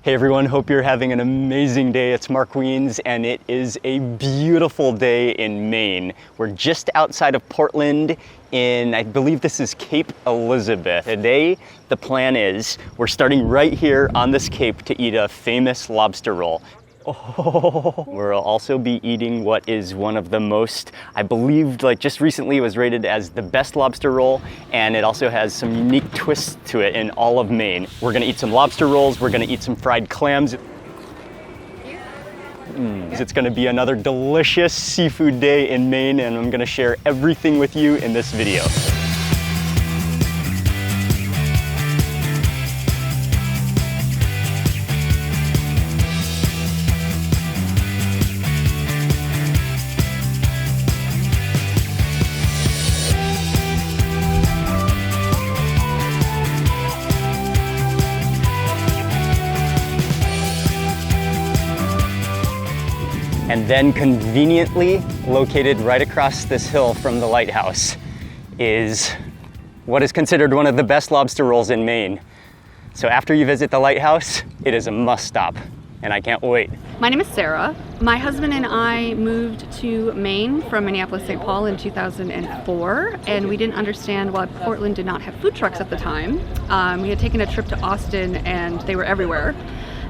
Hey everyone, hope you're having an amazing day. It's Mark Weens and it is a beautiful day in Maine. We're just outside of Portland in, I believe this is Cape Elizabeth. Today, the plan is we're starting right here on this cape to eat a famous lobster roll. Oh. We'll also be eating what is one of the most, I believe, like just recently it was rated as the best lobster roll, and it also has some unique twists to it in all of Maine. We're gonna eat some lobster rolls, we're gonna eat some fried clams. It's gonna be another delicious seafood day in Maine, and I'm gonna share everything with you in this video. And then conveniently located right across this hill from the lighthouse is what is considered one of the best lobster rolls in Maine. So after you visit the lighthouse, it is a must stop, and I can't wait. My name is Sarah. My husband and I moved to Maine from Minneapolis, St. Paul in 2004, and we didn't understand why Portland did not have food trucks at the time. We had taken a trip to Austin and they were everywhere.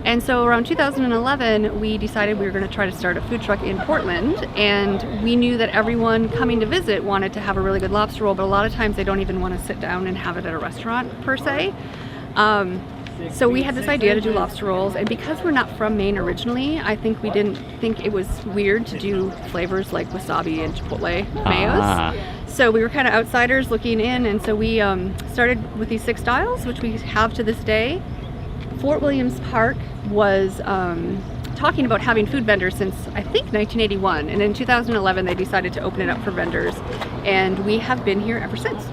And so around 2011, we decided we were going to try to start a food truck in Portland, and we knew that everyone coming to visit wanted to have a really good lobster roll, but a lot of times they don't even want to sit down and have it at a restaurant per se. So we had this idea to do lobster rolls, and because we're not from Maine originally, I think we didn't think it was weird to do flavors like wasabi and chipotle mayos. So we were kind of outsiders looking in, and so we started with these 6 styles, which we have to this day. Fort Williams Park was talking about having food vendors since I think 1981, and in 2011 they decided to open it up for vendors, and we have been here ever since.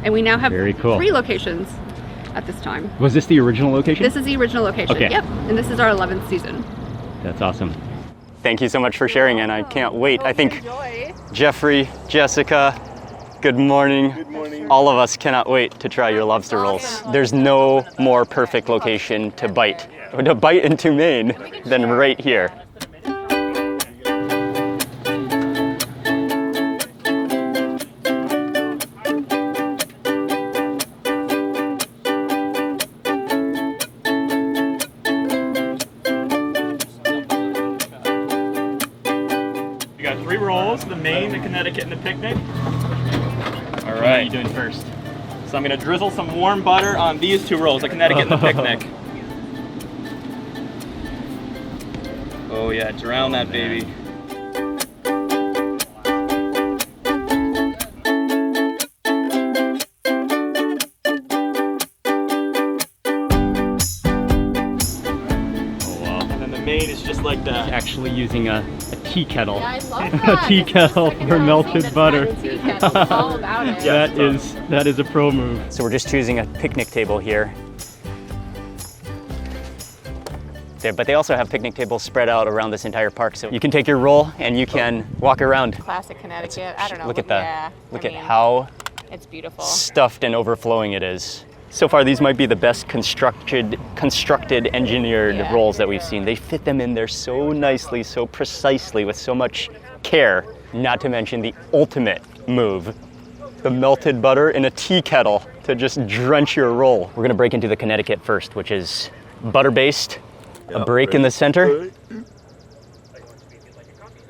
And we now have 3 locations at this time. Was this the original location? This is the original location, okay. Yep, and this is our 11th season. That's awesome. Thank you so much for sharing, and I can't wait. I think enjoy. Jeffrey, Jessica, good morning. Good morning. All of us cannot wait to try your lobster rolls. There's no more perfect location to bite into Maine than right here. We got 3 rolls, the Maine, the Connecticut, and the Picnic. All What are right. you doing first? So I'm gonna drizzle some warm butter on these 2 rolls, the Connecticut and the Picnic. Oh yeah, drown that baby. Oh, wow. And then the Maine is just like the... Actually using a tea kettle. Yeah, I love that. A tea kettle for melted butter. Tea kettle. It's all about it. Yeah. That is a pro move. So we're just choosing a picnic table here. But they also have picnic tables spread out around this entire park, so you can take your roll and you can walk around. Classic Connecticut. I don't know. Look at Yeah, look I at mean, how it's beautiful. stuffed and overflowing it is. So far, these might be the best constructed, engineered Yeah. rolls that we've seen. They fit them in there so nicely, so precisely, with so much care. Not to mention the ultimate move, the melted butter in a tea kettle to just drench your roll. We're gonna break into the Connecticut first, which is butter-based, a break in the center.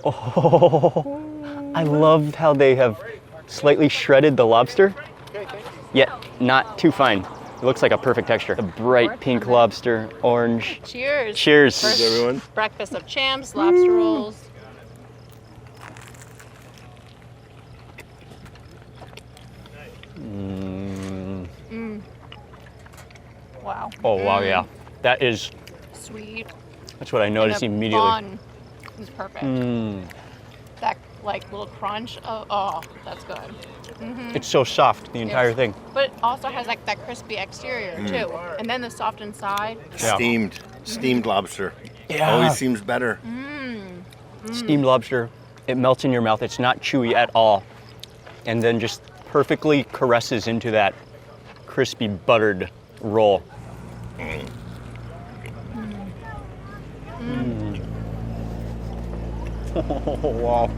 Oh, I loved how they have slightly shredded the lobster, yet not too fine. It looks like a perfect texture. The bright pink lobster, orange. Cheers. Cheers. First everyone. breakfast of champs, lobster rolls. Wow. Oh, wow, yeah. That is, Sweet. that's what I noticed And the immediately. bun is perfect. That like little crunch. Oh, that's good. It's so soft, the entire Yes. thing. But it also has like that crispy exterior too, and then the soft inside. Yeah. Steamed lobster. Yeah. Always seems better. Steamed lobster, it melts in your mouth. It's not chewy at all. And then just perfectly caresses into that crispy buttered roll. Oh, wow.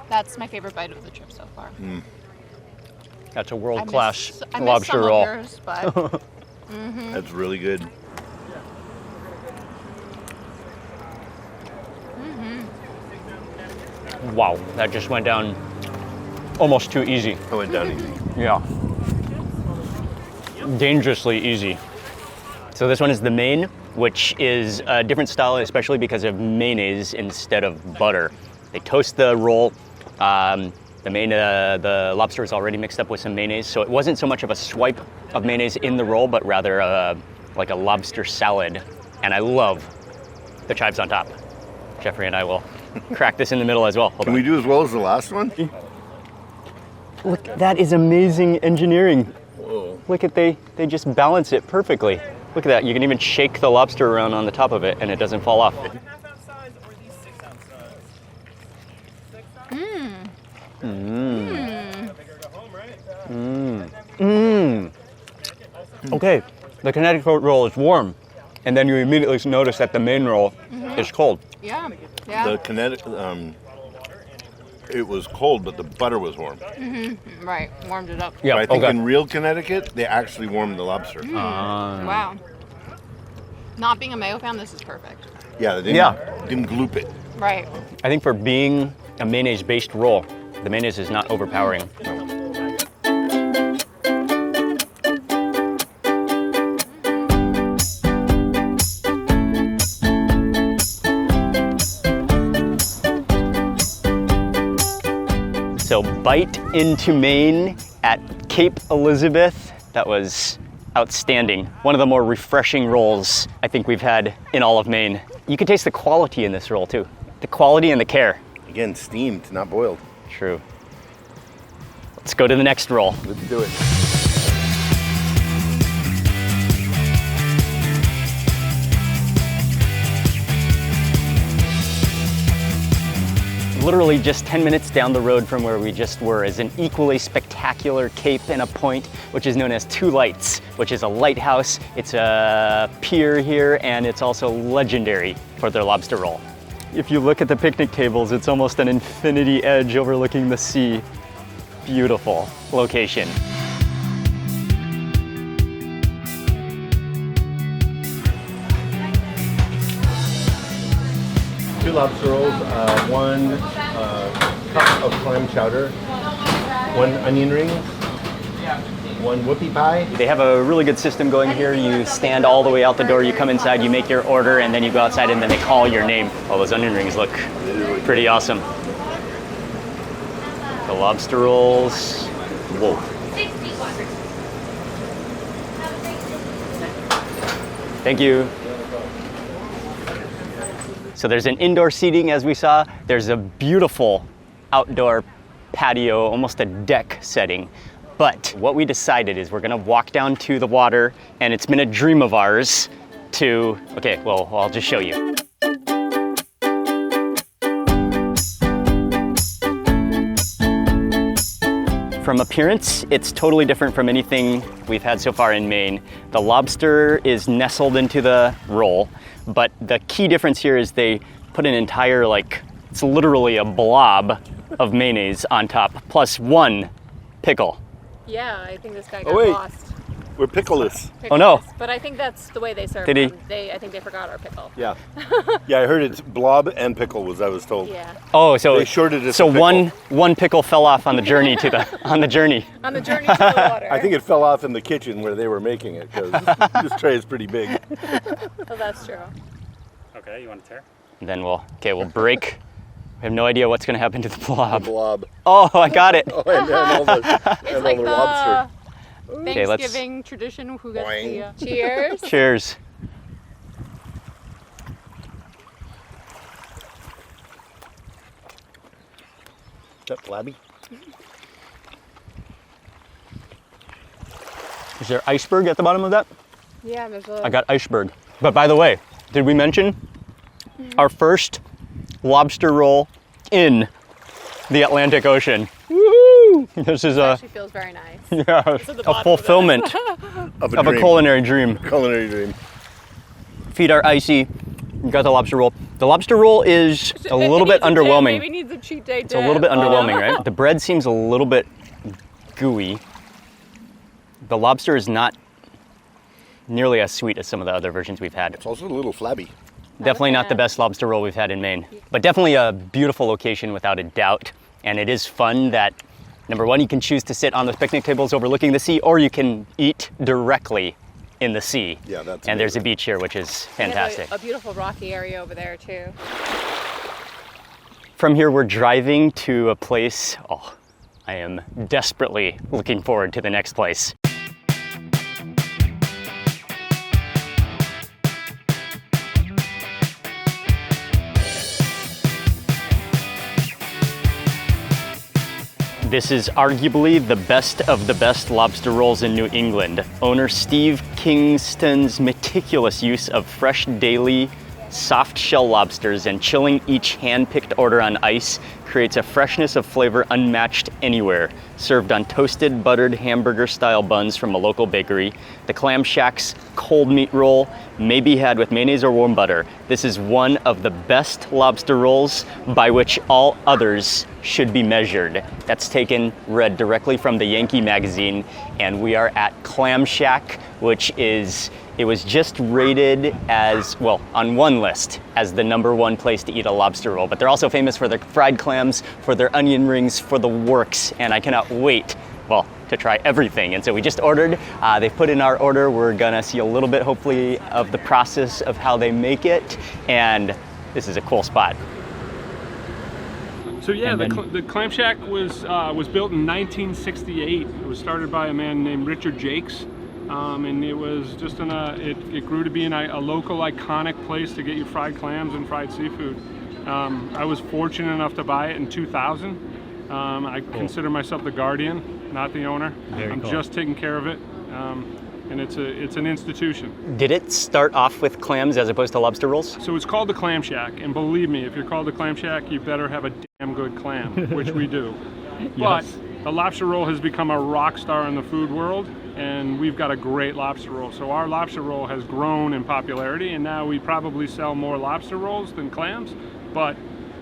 That's my favorite bite of the trip so far. a world-class I miss lobster some roll. Of yours, but That's really good. Wow, that just went down almost too easy. I went down easy. Yeah. Dangerously easy. So this one is the Maine, which is a different style, especially because of mayonnaise instead of butter. They toast the roll. The Maine, the lobster is already mixed up with some mayonnaise, so it wasn't so much of a swipe of mayonnaise in the roll, but rather like a lobster salad. And I love the chives on top. Jeffrey and I will crack this in the middle as well. Hold Can on. we do as well as the last one? Look, that is amazing engineering. Whoa. Look at they just balance it perfectly. Look at that. You can even shake the lobster around on the top of it and it doesn't fall off. 1/2 ounce size or these 6-ounce size? 6 ounce? Okay, the Connecticut roll is warm, and then you immediately notice that the Maine roll is cold. yeah. The Connecticut, it was cold, but the butter was warm. Right, warmed it up. Yeah, But I think okay. in real Connecticut, they actually warmed the lobster. Wow. Not being a mayo fan, this is perfect. Yeah, they didn't gloop it. Right. I think for being a mayonnaise-based roll, the mayonnaise is not overpowering. So bite into Maine at Cape Elizabeth. That was outstanding. One of the more refreshing rolls I think we've had in all of Maine. You can taste the quality in this roll too. The quality and the care. Again, steamed, not boiled. True. Let's go to the next roll. Let's do it. Literally just 10 minutes down the road from where we just were is an equally spectacular cape and a point, which is known as Two Lights, which is a lighthouse. It's a pier here, and it's also legendary for their lobster roll. If you look at the picnic tables, it's almost an infinity edge overlooking the sea. Beautiful location. Two lobster rolls, one cup of clam chowder, one onion rings, one whoopie pie. They have a really good system going here. You stand all the way out the door, you come inside, you make your order, and then you go outside and then they call your name. All those onion rings look pretty awesome. The lobster rolls. Whoa. Thank you. So there's an indoor seating as we saw. There's a beautiful outdoor patio, almost a deck setting. But what we decided is we're gonna walk down to the water, and it's been a dream of ours to, okay, well, I'll just show you. From appearance, it's totally different from anything we've had so far in Maine. The lobster is nestled into the roll, but the key difference here is they put an entire, it's literally a blob of mayonnaise on top, plus one pickle. Yeah, I think this guy Oh, got wait. lost. We're pickleless. Oh, no. But I think that's the way they serve Did he? them. I think they forgot our pickle. Yeah. Yeah, I heard it's blob and pickle, I was told. Yeah. Oh, so They shorted it so to pickle. one pickle fell off on the journey to the on the journey. On the journey to the water. I think it fell off in the kitchen where they were making it, because this tray is pretty big. Oh, that's true. Okay, you want to tear? And then we'll break. We have no idea what's going to happen to the blob. Blob. Oh, I got it. Oh, and all the, It's and like all the the lobster. Okay, let's- Thanksgiving tradition. Who gets Boing. the cheers? Cheers. Is that flabby? Is there iceberg at the bottom of that? Yeah, there's a. I got iceberg. But by the way, did we mention our first lobster roll in the Atlantic Ocean? Woohoo! This is Actually feels very nice. yeah, at the a bottom of fulfillment Of of a dream. culinary dream. Culinary dream. Feet are icy. You got the lobster roll. The lobster roll is a little bit underwhelming. Maybe needs a cheat day. It's a little bit underwhelming, right? The bread seems a little bit gooey. The lobster is not nearly as sweet as some of the other versions we've had. It's also a little flabby. Definitely not the best lobster roll we've had in Maine, but definitely a beautiful location without a doubt. And it is fun that, number one, you can choose to sit on the picnic tables overlooking the sea, or you can eat directly in the sea. Yeah, that's And there's a amazing. beach here, which is fantastic. A beautiful rocky area over there too. From here, we're driving to a place, oh, I am desperately looking forward to the next place. This is arguably the best of the best lobster rolls in New England. Owner Steve Kingston's meticulous use of fresh daily soft shell lobsters and chilling each hand-picked order on ice creates a freshness of flavor unmatched anywhere. Served on toasted, buttered hamburger-style buns from a local bakery, the Clam Shack's cold meat roll may be had with mayonnaise or warm butter. This is one of the best lobster rolls by which all others should be measured. That's read directly from the Yankee magazine, and we are at Clam Shack, which it was just rated as, well, on one list as the #1 place to eat a lobster roll. But they're also famous for their fried clams, for their onion rings, for the works, and I cannot wait, well, to try everything. And so we just ordered, they put in our order. We're gonna see a little bit, hopefully, of the process of how they make it, and this is a cool spot. So yeah, the Clam Shack was built in 1968. It was started by a man named Richard Jakes. And it was just it grew to be a local iconic place to get your fried clams and fried seafood. I was fortunate enough to buy it in 2000. I consider myself the guardian, not the owner. I'm just taking care of it, and it's an institution. Did it start off with clams as opposed to lobster rolls? So it's called the Clam Shack, and believe me, if you're called the Clam Shack, you better have a damn good clam, which we do. But the lobster roll has become a rock star in the food world, and we've got a great lobster roll. So our lobster roll has grown in popularity, and now we probably sell more lobster rolls than clams. But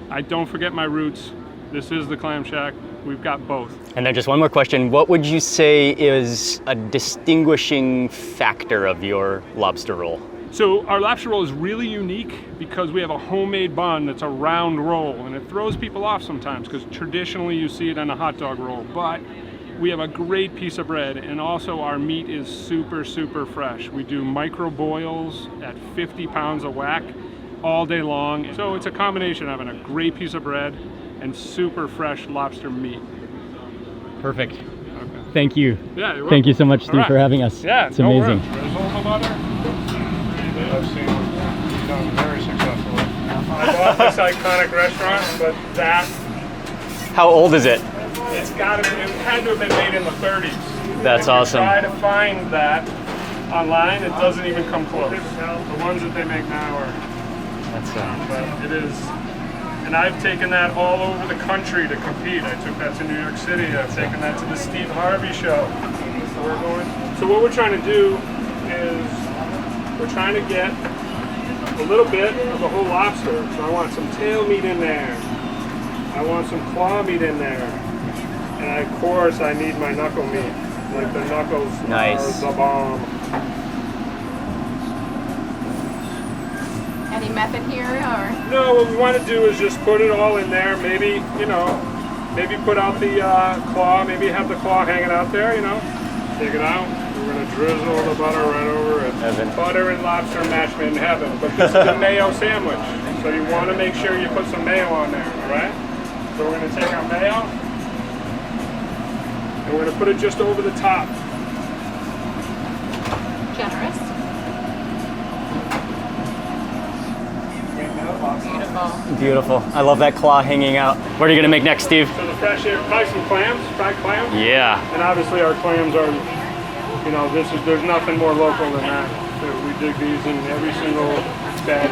I don't forget my roots. This is the Clam Shack. We've got both. And then just one more question. What would you say is a distinguishing factor of your lobster roll? So our lobster roll is really unique because we have a homemade bun that's a round roll, and it throws people off sometimes because traditionally you see it on a hot dog roll. But we have a great piece of bread, and also our meat is super, super fresh. We do micro boils at 50 pounds a whack all day long. So it's a combination of having a great piece of bread and super fresh lobster meat. Perfect. Okay. Thank you. Yeah, you're welcome. Thank you so much, Steve, All right. for having us. Yeah, it's amazing. Drizzle the butter. I've seen done very successfully. I bought this iconic restaurant, but How old is it? it had to have been made in the 30s. That's if you awesome. try to find that online, it doesn't even come close. The ones that they make now are, but it is, and I've taken that all over the country to compete. I took that to New York City. I've taken that to the Steve Harvey show. So what we're trying to do is we're trying to get a little bit of the whole lobster. So I want some tail meat in there. I want some claw meat in there. And of course I need my knuckle meat. Like the knuckles Nice. are the bomb. Any method here, or? No, what we want to do is just put it all in there. Maybe, maybe put out the claw. Maybe have the claw hanging out there, Take it out. We're going to drizzle the butter right over it. Heaven. Butter and lobster match made in heaven. But this is a mayo sandwich. So you want to make sure you put some mayo on there, all right? So we're going to take our mayo, and we're going to put it just over the top. Generous. Beautiful. Beautiful. I love that claw hanging out. What are you gonna make next, Steve? So the fresh air, probably some clams, fried clams. Yeah. And obviously our clams are, there's nothing more local than that. So we dig these in every single bed.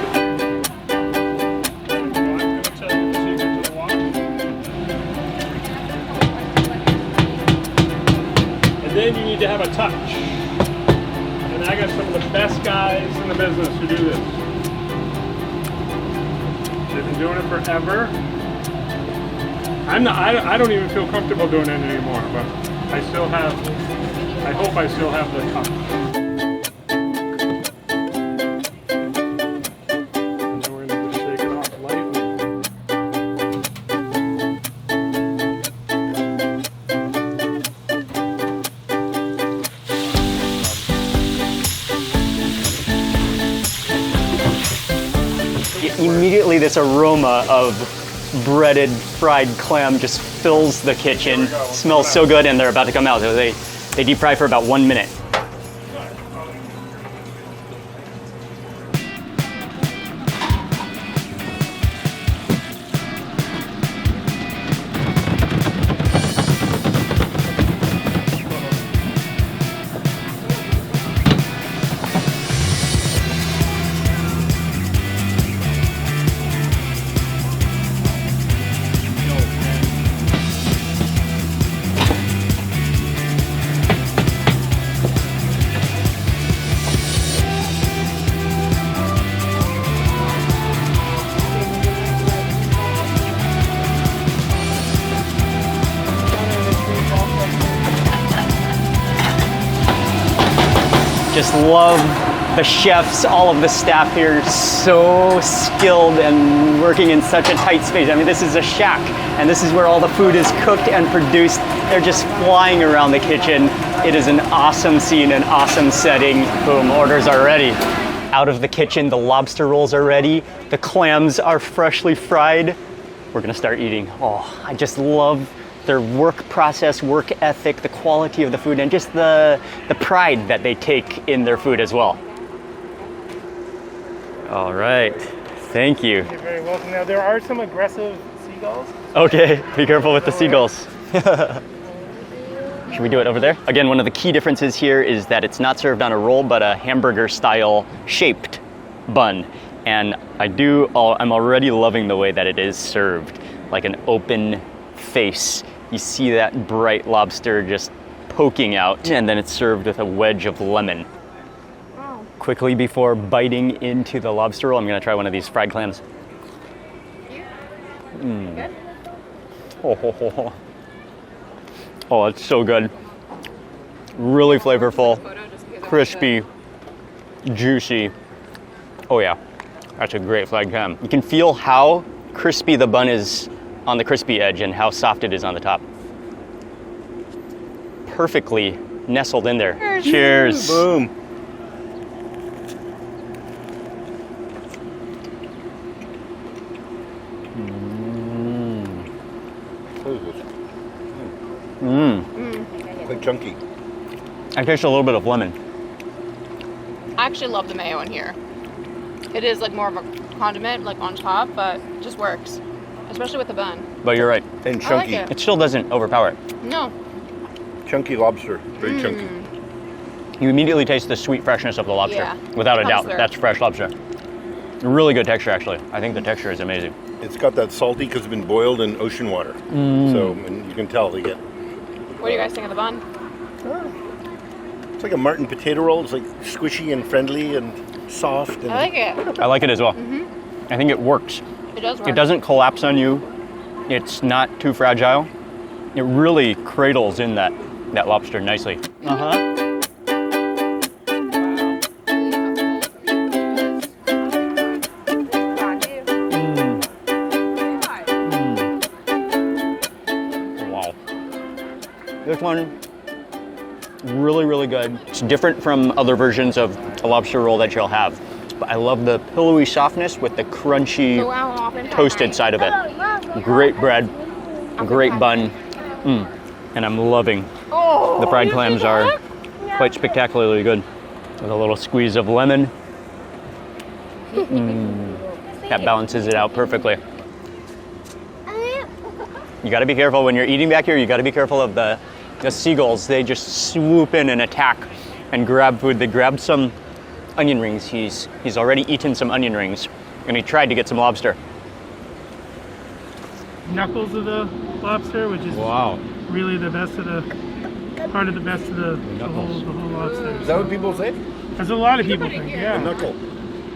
And then you need to have a touch. And I got some of the best guys in the business who do this. They've been doing it forever. I don't even feel comfortable doing it anymore, but I hope I still have the cup. And then we're going to shake it off lightly. Immediately this aroma of breaded fried clam just fills the kitchen. Smells so good, and they're about to come out. So they deep fry for about 1 minute. Just love the chefs, all of the staff here, so skilled and working in such a tight space. I mean, this is a shack, and this is where all the food is cooked and produced. They're just flying around the kitchen. It is an awesome scene, an awesome setting. Boom, orders are ready. Out of the kitchen, the lobster rolls are ready. The clams are freshly fried. We're gonna start eating. Oh, I just love their work process, work ethic, the quality of the food, and just the pride that they take in their food as well. All right, thank you. You're very welcome. Now, there are some aggressive seagulls. Okay, be careful with the seagulls. Should we do it over there? Again, one of the key differences here is that it's not served on a roll, but a hamburger style shaped bun. And I'm already loving the way that it is served, like an open face. You see that bright lobster just poking out, and then it's served with a wedge of lemon. Wow. Quickly before biting into the lobster roll, I'm gonna try one of these fried clams. Good? Oh, it's so good. Really flavorful, crispy, juicy. Oh yeah, that's a great fried clam. You can feel how crispy the bun is on the crispy edge and how soft it is on the top. Perfectly nestled in there. Cheers. Boom. Quite chunky. I taste a little bit of lemon. I actually love the mayo in here. It is like more of a condiment, like on top, but it just works, especially with the bun. But you're right, And I like chunky. it. it still doesn't overpower it. No. Chunky lobster. Very chunky. You immediately taste the sweet freshness of the lobster, Yeah. without a Comes doubt. through. That's fresh lobster. Really good texture, actually. I think the texture is amazing. It's got that salty because it's been boiled in ocean water. So, and you can tell they get. What do you guys think of the bun? It's like a Martin potato roll. It's like squishy and friendly and soft. And I like it. I like it as well. I think it works. It does work. It doesn't collapse on you. It's not too fragile. It really cradles in that lobster nicely. Wow. This one, really, really good. It's different from other versions of a lobster roll that you'll have. But I love the pillowy softness with the crunchy, toasted side of it. Great bread, great bun, and I'm loving. The fried clams are quite spectacularly good. With a little squeeze of lemon. That balances it out perfectly. You gotta be careful when you're eating back here, you gotta be careful of the seagulls. They just swoop in and attack and grab food. They grabbed some onion rings. He's already eaten some onion rings, and he tried to get some lobster. Knuckles of the lobster, which is really the best of the part of the best of the whole lobster. Is that what people say? As a lot of people think, The yeah. knuckle.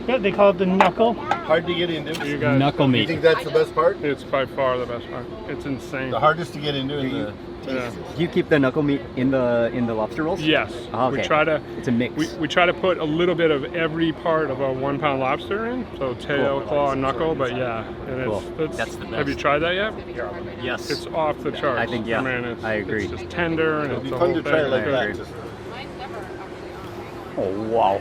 Yeah, they call it the knuckle. How hard to get into? You guys, Knuckle You meat. think that's the best part? it's by far the best part. It's insane. The hardest to get into in the Yeah. taste. Do you keep the knuckle meat in the lobster rolls? Yes. Oh, okay. We try to. It's a mix. We try to put a little bit of every part of a 1 pound lobster in. So tail, Cool. claw, and knuckle. But yeah, and Cool. it's That's the Have you best. tried that yet? Yes. It's off the charts. I think, yeah. mean, it's, I agree. It's just tender and It'd it's be a fun whole to try it thing. like I that. agree. Oh, wow.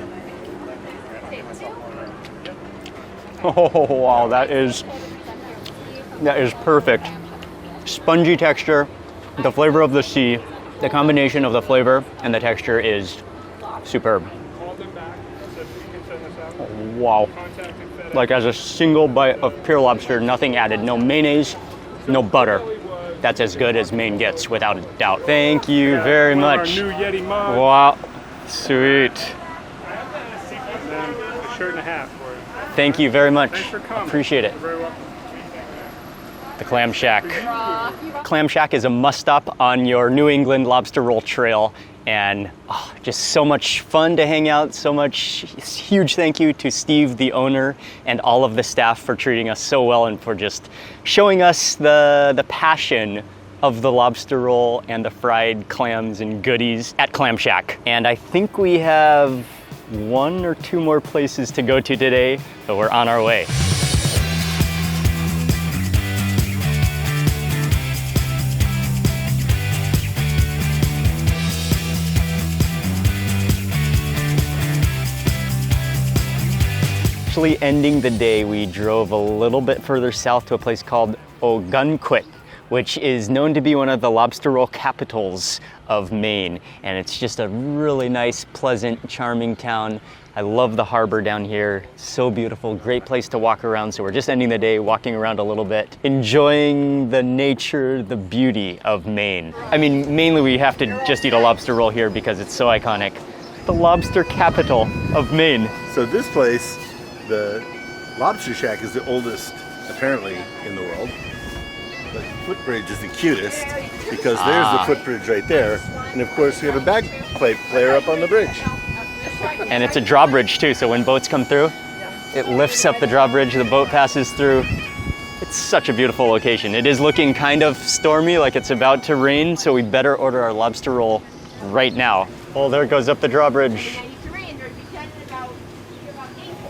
Oh, wow, that is perfect. Spongy texture, the flavor of the sea, the combination of the flavor and the texture is superb. Called them back. Said we can send this out. Wow. Contacted FedEx. Like as a single bite of pure lobster, nothing added, no mayonnaise, no butter. That's as good as Maine gets, without a doubt. Thank you very One of much. Our new Yeti mug. Wow, sweet. And then a shirt and a half for it. Thank you very much. Thanks for coming. Appreciate it. You're very welcome. The Clam Shack. Clam Shack is a must-stop on your New England lobster roll trail, and just so much fun to hang out. So much. Huge thank you to Steve, the owner, and all of the staff for treating us so well and for just showing us the passion of the lobster roll and the fried clams and goodies at Clam Shack. And I think we have 1 or 2 more places to go to today, so we're on our way. Actually ending the day, we drove a little bit further south to a place called Ogunquit, which is known to be one of the lobster roll capitals of Maine. And it's just a really nice, pleasant, charming town. I love the harbor down here. So beautiful, great place to walk around. So we're just ending the day walking around a little bit, enjoying the nature, the beauty of Maine. I mean, mainly we have to just eat a lobster roll here because it's so iconic. The lobster capital of Maine. So this place, the Lobster Shack, is the oldest, apparently, in the world. But Footbridge is the cutest because there's the footbridge right there. And of course, we have a bagpipe player up on the bridge. And it's a drawbridge too, so when boats come through, it lifts up the drawbridge, the boat passes through. It's such a beautiful location. It is looking kind of stormy, like it's about to rain, so we better order our lobster roll right now. Oh, there goes up the drawbridge.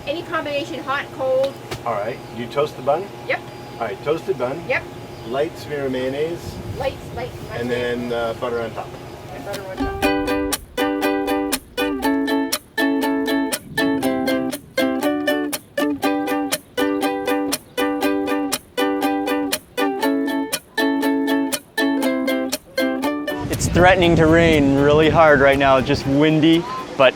Any combination, hot, cold. All right, you toast the bun? Yep. All right, toasted bun. Yep. Light smear of mayonnaise, Light. and then butter on top. And butter on top. It's threatening to rain really hard right now, just windy, but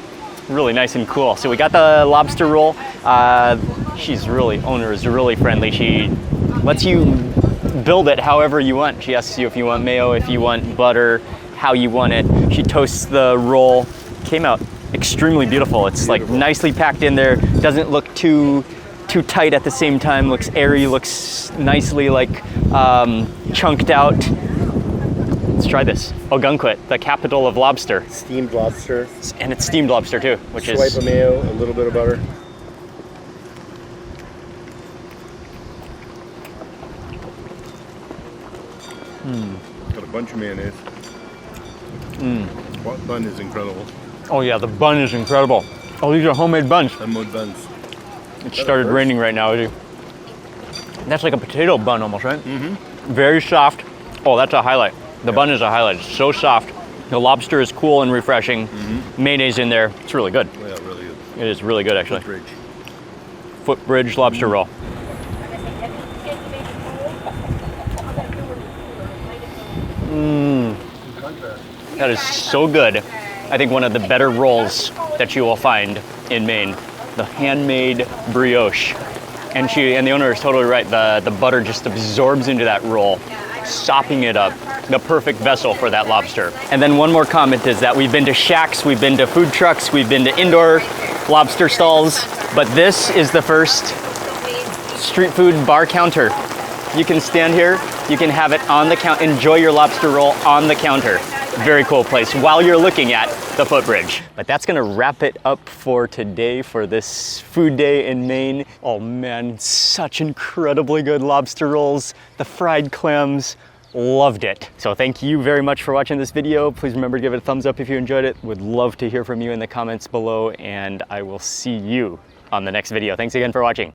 really nice and cool. So we got the lobster roll. Owner is really friendly. She lets you build it however you want. She asks you if you want mayo, if you want butter, how you want it. She toasts the roll. Came out extremely beautiful. It's like nicely packed in there. Doesn't look too tight at the same time. Looks airy. Looks nicely like chunked out. Let's try this. Ogunquit, the capital of lobster. Steamed lobster. And it's steamed lobster too, which Swipe is of mayo, a little bit of butter. Got a bunch of mayonnaise. That bun is incredible. oh yeah, the bun is incredible. Oh, these are homemade buns. Homemade buns. It started raining right now. That's like a potato bun almost, right? Very soft. Oh, that's a highlight. The bun is a highlight. It's so soft. The lobster is cool and refreshing. Mayonnaise in there. It's really good. Yeah, really good. It is really good, actually. Footbridge. Footbridge lobster roll. That is so good. I think one of the better rolls that you will find in Maine. The handmade brioche. And the owner is totally right. The butter just absorbs into that roll, sopping it up. The perfect vessel for that lobster. And then one more comment is that we've been to shacks, we've been to food trucks, we've been to indoor lobster stalls, but this is the first street food bar counter. You can stand here, you can have it on the counter, enjoy your lobster roll on the counter. very cool place while you're looking at the Footbridge. But that's gonna wrap it up for today for this food day in Maine. Oh man, such incredibly good lobster rolls, the fried clams, loved it. So thank you very much for watching this video. Please remember to give it a thumbs up if you enjoyed it. Would love to hear from you in the comments below, and I will see you on the next video. Thanks again for watching.